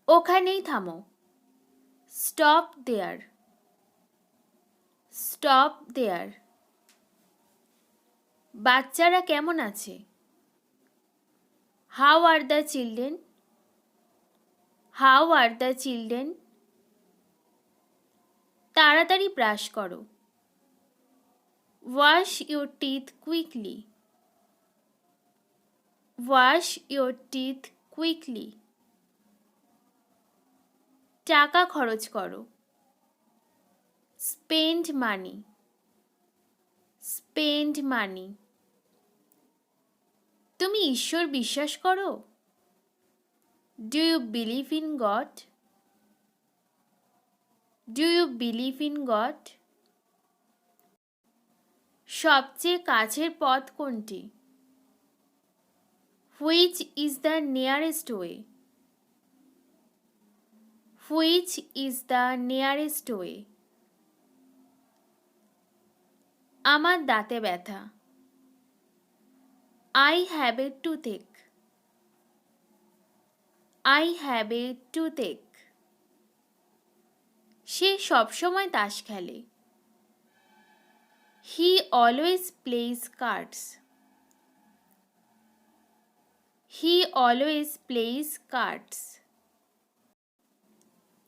ওখানেই থামো। Stop there. Stop there. বাচ্চারা কেমন আছে? How are the children? How are the children? তাড়াতাড়ি ব্রাশ করো। Wash your teeth quickly. Wash your teeth quickly. টাকা খরচ করো। Spend money. Spend money. তুমি ঈশ্বর বিশ্বাস করো? Do you believe in God? Do you believe in God? সবচেয়ে কাছের পথ কোনটি? Which is the nearest way? Which is the nearest way? আমার দাঁতে ব্যথা। I have a টুথেক। I have a toothache. সে সবসময় তাস খেলে। He always plays cards. He always plays cards.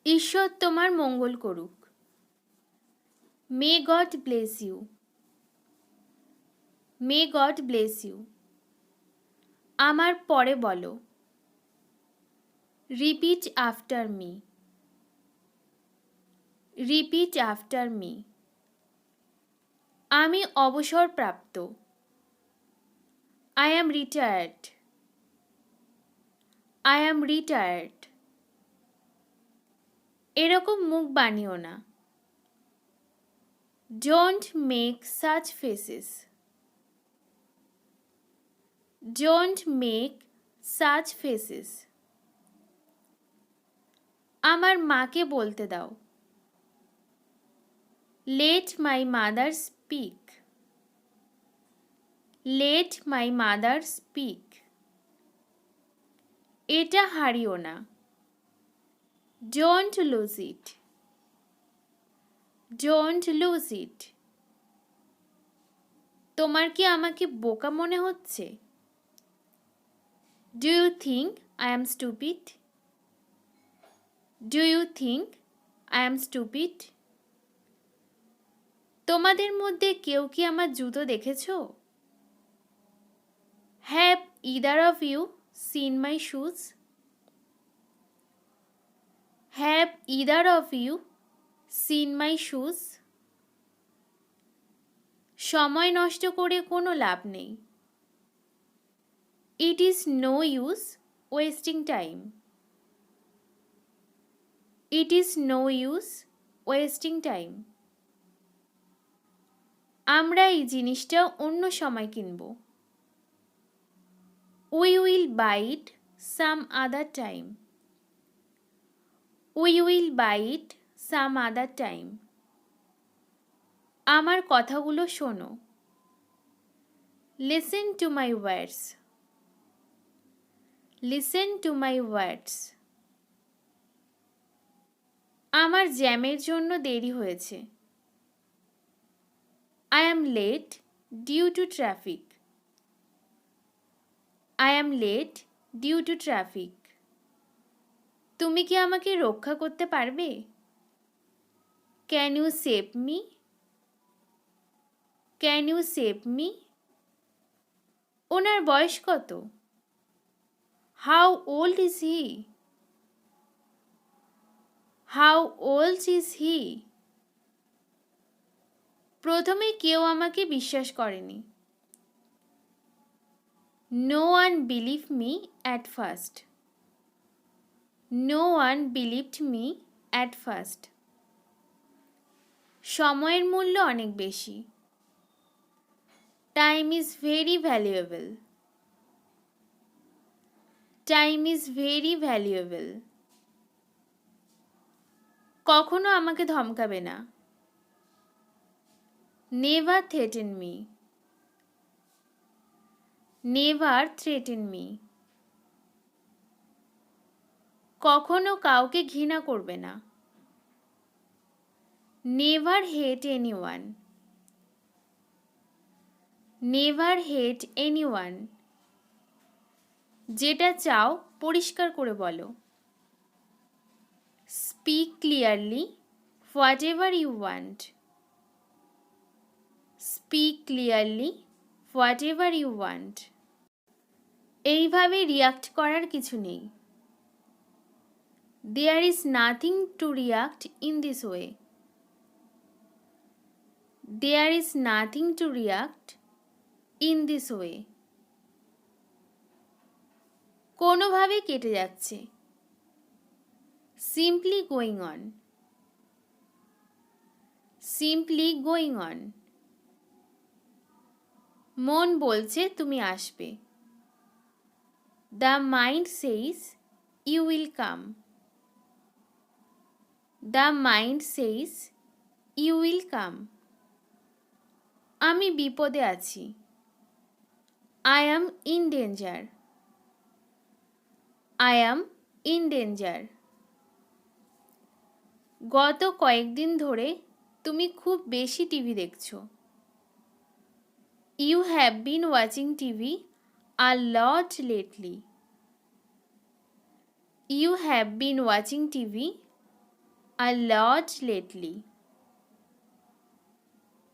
ঈশ্বর তোমার মঙ্গল করুক। May God bless you. May God bless you. আমার পরে বলো। Repeat after me. Repeat after me. আমি অবসরপ্রাপ্ত। I am retired. I am retired. এরকম মুখ বানিও না। Don't make such faces. Don't make such faces. আমার মাকে বলতে দাও। Let my mother speak. Let my mother speak. এটা হারিও না। Don't lose it. Don't lose it. তোমার কি আমাকে বোকা মনে হচ্ছে? Do you think I am stupid? Do you think I am stupid? তোমাদের মধ্যে কেউ কি আমার জুতো দেখেছো? Have either of you seen my shoes? Have either of you seen my shoes? সময় নষ্ট করে কোনো লাভ নেই। It is no use wasting time. It is no use wasting time. আমরা এই জিনিসটা অন্য সময় কিনব। We will buy it some other time. We will buy it some other time. আমার কথাগুলো শোনো। Listen to my words. Listen to my words. আমার জ্যামের জন্য দেরি হয়েছে। I am late due to traffic. I am late due to traffic. তুমি কি আমাকে রক্ষা করতে পারবে? Can you save me? Can you save me? ওনার বয়স কত? How old is he? How old is he? প্রথমে কেউ আমাকে বিশ্বাস করেনি। No one believed me at first. No one believed me at first. সময়ের মূল্য অনেক বেশি। Time is very valuable. Time is very valuable. কখনো আমাকে ধমকাবে না। Never threaten me. Never threaten me. কখনো কাউকে ঘৃণা করবে না। Never hate anyone. Never hate anyone. যেটা চাও পরিষ্কার করে বলো। Speak clearly whatever you want. Speak clearly whatever you want. এইভাবে রিয়াক্ট করার কিছু নেই। There is nothing to react in this way. There is nothing to react in this way. কোনোভাবে কেটে যাচ্ছে। Simply going on. Simply going on. মন বলছে তুমি আসবে। The mind says you will come. The mind says you will come. আমি বিপদে আছি। I am in danger. I am in danger. গত কয়েকদিন ধরে তুমি খুব বেশি টিভি দেখছো। You have been watching TV a lot lately. You have been watching TV a lot lately.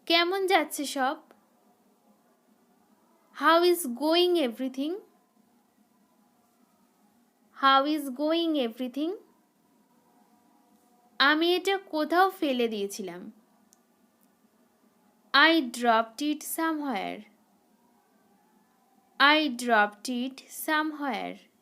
কেমন যাচ্ছে সব? How is going everything? How is going everything? আমি এটা কোথাও ফেলে দিয়েছিলাম। I dropped it somewhere. I dropped it somewhere.